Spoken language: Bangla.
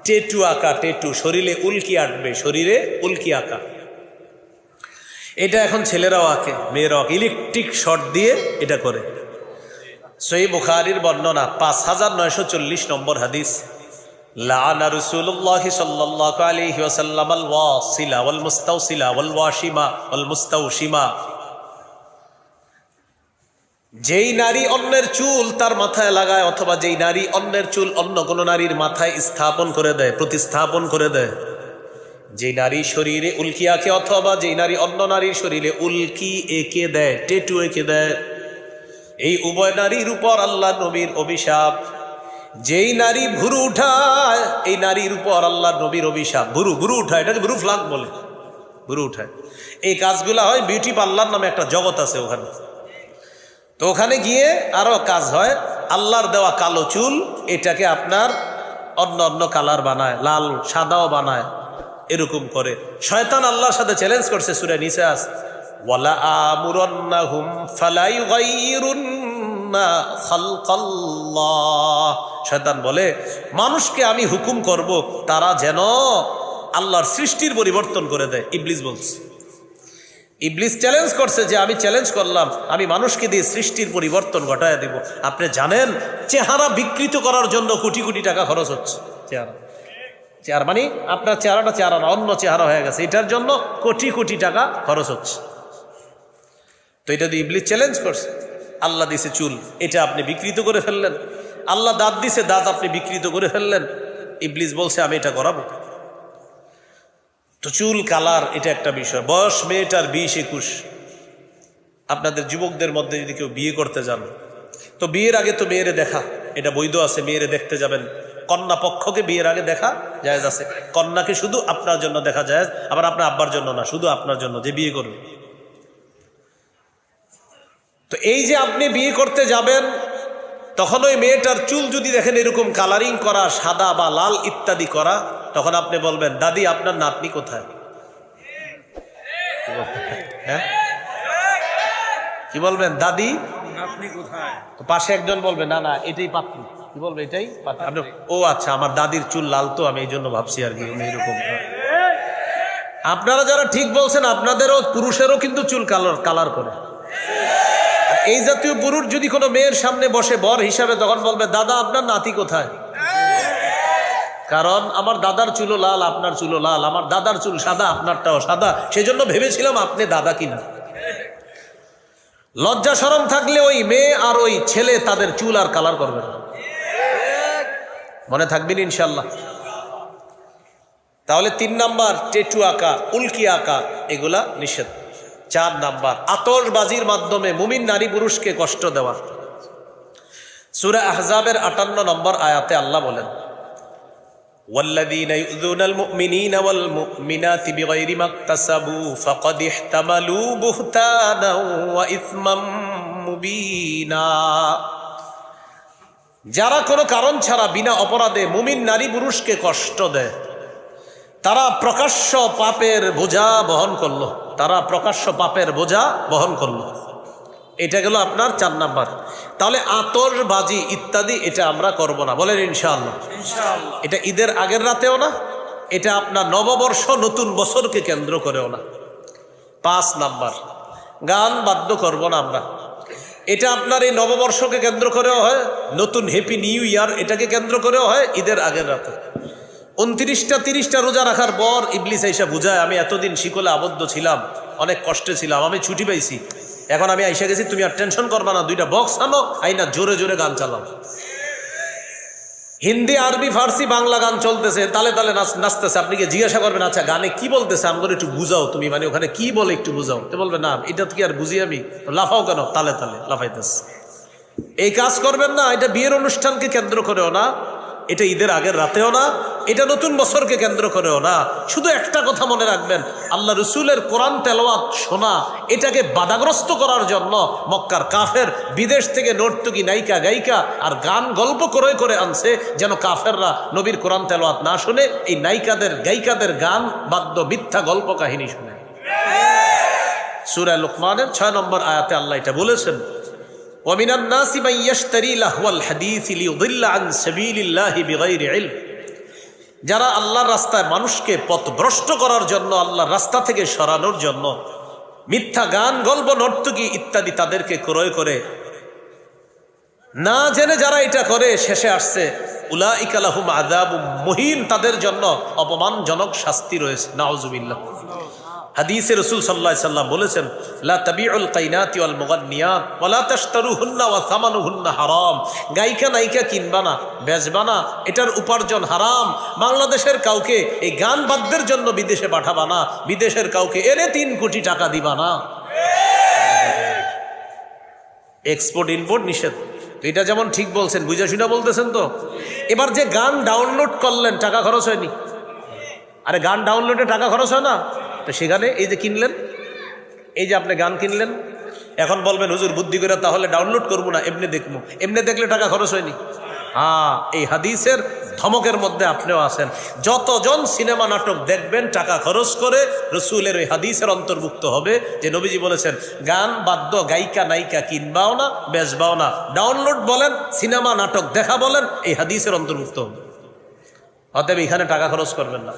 টেটু আঁকা, টেটু শরীরে উল্কি আঁকবে, শরীরে উল্কি আঁকা। এটা এখন ছেলেরাও আঁকে, মেয়েরাও আঁকে, ইলেকট্রিক শর্ট দিয়ে এটা করে। সহিহ বুখারীর বর্ণনা 5940 নম্বর হাদিস, লাআনা রাসূলুল্লাহি সাল্লাল্লাহু আলাইহি ওয়াসাল্লাম আল ওয়াসিলা ওয়াল মুস্তাওসিলা ওয়াল ওয়াশিমা ওয়াল মুস্তাওশিমা। যেই নারী অন্যের চুল তার মাথায় লাগায়, অথবা যেই নারী অন্যের চুল অন্য কোনো নারীর মাথায় স্থাপন করে দেয়, প্রতিস্থাপন করে দেয়, যেই নারী শরীরে উল্কি আঁকে, অথবা যেই নারী অন্য নারীর শরীরে উল্কি এঁকে দেয়, টেটু এঁকে দেয়, এই উভয় নারীর উপর আল্লাহ নবীর অভিশাপ। যেই নারী ভুরু উঠায়, এই নারীর উপর আল্লাহ নবীর অভিশাপ। ভুরু উঠায়, এটাকে ভুরু ফ্লাগ বলে, ভুরু উঠায়। এই কাজগুলা হয় বিউটি পার্লার নামে একটা জগৎ আছে ওখানে। তো ওখানে গিয়ে আরো কাজ হয়, আল্লাহর দেওয়া কালো চুল এটাকে আপনার অন্য অন্য কালার বানায়, লাল সাদাও বানায়, এরকম করে। শয়তান আল্লাহর সাথে চ্যালেঞ্জ করছে সূরা নিসা, ওয়ালা আমুরান্নাহুম ফালা ইউগাইয়িরুন্না খালকাল্লাহ। শয়তান বলে মানুষকে আমি হুকুম করব তারা যেন আল্লাহর সৃষ্টির পরিবর্তন করে দেয়। ইবলিস বলছে, ইবলিস চ্যালেঞ্জ করছে যে আমি চ্যালেঞ্জ করলাম, আমি মানুষকে দিয়ে সৃষ্টির পরিবর্তন ঘটায় দিব। আপনি জানেন চেহারা বিকৃত করার জন্য কোটি কোটি টাকা খরচ হচ্ছে। চেহারা মানে আপনার চেহারাটা চেহারা না, অন্য চেহারা হয়ে গেছে, এটার জন্য কোটি কোটি টাকা খরচ হচ্ছে। তো এটা দিয়ে ইবলিস চ্যালেঞ্জ করছে। আল্লাহ দিছে চুল, এটা আপনি বিকৃত করে ফেললেন। আল্লাহ দাঁত দিছে, দাঁত আপনি বিকৃত করে ফেললেন। ইবলিস বলছে আমি এটা করাবো। তো চুল কালার এটা একটা বিষয়। বয়স মেয়েটার 20-21। আপনাদের যুবকদের মধ্যে যদি কেউ বিয়ে করতে যান, তো বিয়ের আগে তো মেয়েরে দেখা, এটা বৈধ আছে, মেয়েরে দেখতে যাবেন। কন্যা পক্ষকে বিয়ের আগে দেখা জায়েজ আছে। কন্যাকে শুধু আপনার জন্য দেখা জায়েজ, আবার আপনার আব্বার জন্য না, শুধু আপনার জন্য যে বিয়ে করবে। তো এই যে আপনি বিয়ে করতে যাবেন, তখন ওই মেয়েটার চুল যদি দেখেন এরকম কালারিং করা, সাদা বা লাল ইত্যাদি করা, তখন আপনি বলবেন দাদি আপনার নাতনি কোথায়? হ্যাঁ কি বলবেন? দাদি নাতনি কোথায়? তো পাশে একজন বলবে না না এটাই পাত্রী। কি বলবে? এটাই পাত্রী। ও আচ্ছা, আমার দাদির চুল লাল তো আমি এই জন্য ভাবছি আর কি এরকম। আপনারা যারা ঠিক বলছেন, আপনাদেরও পুরুষেরও কিন্তু চুল কালার করে। এই জাতীয় পুরুষ যদি কোনো মেয়ের সামনে বসে বর হিসাবে, তখন বলবে দাদা আপনার নাতি কোথায়? কারণ আমার দাদার চুলও লাল, আপনার চুলও লাল, আমার দাদার চুল সাদা, আপনারটাও সাদা, সেজন্য ভেবেছিলাম আপনি দাদা কিনা। লজ্জা শরম থাকলে ওই মেয়ে আর ওই ছেলে তাদের চুল আর কালার করবে না। মনে থাকবেন ইনশাল্লাহ। তাহলে 3 নাম্বার টেটু আঁকা, উল্কি আঁকা, এগুলা নিষেধ। 4 নাম্বার আতশবাজির মাধ্যমে মুমিন নারী পুরুষকে কষ্ট দেওয়া। সূরা আহজাবের 58 নম্বর আয়াতে আল্লাহ বলেন, ওয়াল্লাযীনা ইউযুনাল মুমিনিনা ওয়াল মুমিনাতি বিগাইরি মাকতাসাবু ফাকাদ ইহতামালু বুহতানাও ওয়া ইসমান মুবিনা। যারা কোনো কারণ ছাড়া বিনা অপরাধে মুমিন নারী পুরুষকে কষ্ট দেয়, তারা প্রকাশ্য পাপের বোঝা বহন করলো। তারা প্রকাশ্য পাপের বোঝা বহন করলো। এটা গেল আপনার 4 নাম্বার। তাহলে আতশবাজি ইত্যাদি এটা আমরা করব না, বলেন ইনশাআল্লাহ। এটা ঈদের আগের রাতেও না, এটা আপনার নববর্ষ নতুন বছরকে কেন্দ্র করেও না। 5 নাম্বার গান বাদ্য করব না আমরা। এটা আপনার এই নববর্ষকে কেন্দ্র করেও হয়, নতুন হ্যাপি নিউ ইয়ার এটাকে কেন্দ্র করেও হয়, ঈদের আগের রাতে। 29টা 30টা রোজা রাখার পর ইবলিস আইসা বুঝায়, আমি এতদিন শিকলে আবদ্ধ ছিলাম, অনেক কষ্টে ছিলাম, আমি ছুটি পাইছি, এখন আমি আইসা গেছি, তুমি আর টেনশন করবা না, 2টা বক্স আনো, আইনা জোরে জোরে গান চালাও। হিন্দি আরবি ফার্সি বাংলা গান চলতেছে, তালে তালে নাচতেছে। আপনি কি জিজ্ঞাসা করবেন আচ্ছা গানে কি বলতেছে, আমাকে একটু বুঝাও তুমি, মানে ওখানে কি বলে একটু বুঝাও। তো বলবে না এটা তো কি আর বুঝি আমি, লাফাও কেন, তালে তালে লাফাইতেছে। এই কাজ করবেন না। এটা বিয়ের অনুষ্ঠানকে কেন্দ্র করেও না, এটা ঈদের আগের রাতেও না, এটা নতুন বছরকে কেন্দ্র করেও না। শুধু একটা কথা মনে রাখবেন, আল্লাহ রসুলের কোরআন তেলাওয়াত শোনা এটাকে বাধাগ্রস্ত করার জন্য মক্কার কাফের বিদেশ থেকে নর্তকী নায়িকা গায়িকা আর গান গল্প করে করে আনছে, যেন কাফেররা নবীর কোরআন তেলাওয়াত না শুনে এই নায়িকাদের গায়িকাদের গান বাদ্য মিথ্যা গল্প কাহিনী শুনে। সূরা লুকমানের 6 নম্বর আয়াতে আল্লাহ এটা বলেছেন, ومن الناس من يشتري لهو الحديث ليضل عن سبيل الله بغير علم যারা আল্লাহর রাস্তায় মানুষকে পথভ্রষ্ট করার জন্য, আল্লাহর রাস্তা থেকে সরানোর জন্য মিথ্যা গান, গল্প, নর্তকী ইত্যাদি তাদেরকে ক্রয় করে, না জেনে যারা এটা করে শেষে আসছে উলাইকা লাহুম আযাবুম মুহিন, তাদের জন্য অপমানজনক শাস্তি রয়েছে। নাউযুবিল্লাহ। হাদিসে রাসূল সাল্লাল্লাহু আলাইহি সাল্লাম বলেছেন, লা তাবিউল কাইনাতি ওয়াল মুগান্নিয়াত ওয়া লা তাশতারুহুন্না ওয়া সামানুহুন্না হারাম। গায়িকা নায়িকা কিনবা না, বেচবা না, এটার উপার্জন হারাম। বাংলাদেশের কাউকে এই গান বাদ্যের জন্য বিদেশে পাঠাবা না, বিদেশের কাউকে এনে 3 কোটি টাকা দিবা না। এক্সপোর্ট ইম্পোর্ট নিষেধ। তো এটা যেমন ঠিক বলছেন, বুঝা শুনা বলতেছেন তো। এবার যে গান ডাউনলোড করলেন, টাকা খরচ হয়নি? আরে গান ডাউনলোডে টাকা খরচ হয় না? তো সেখানে এই যে কিনলেন, এই যে আপনি গান কিনলেন, এখন বলবেন হুজুর বুদ্ধি করে তাহলে ডাউনলোড করবো না, এমনি দেখবো। এমনি দেখলে টাকা খরচ হয়নি? হ্যাঁ, এই হাদিসের ধমকের মধ্যে আপনিও আছেন। যতজন সিনেমা নাটক দেখবেন টাকা খরচ করে, রসুলের ওই হাদিসের অন্তর্ভুক্ত হবে যে নবীজি বলেছেন গান বাদ্য গায়িকা নায়িকা কিনবাও না, বেচবাও না। ডাউনলোড বলেন, সিনেমা নাটক দেখা বলেন, এই হাদিসের অন্তর্ভুক্ত হবে। অতএব এখানে টাকা খরচ করবেন না।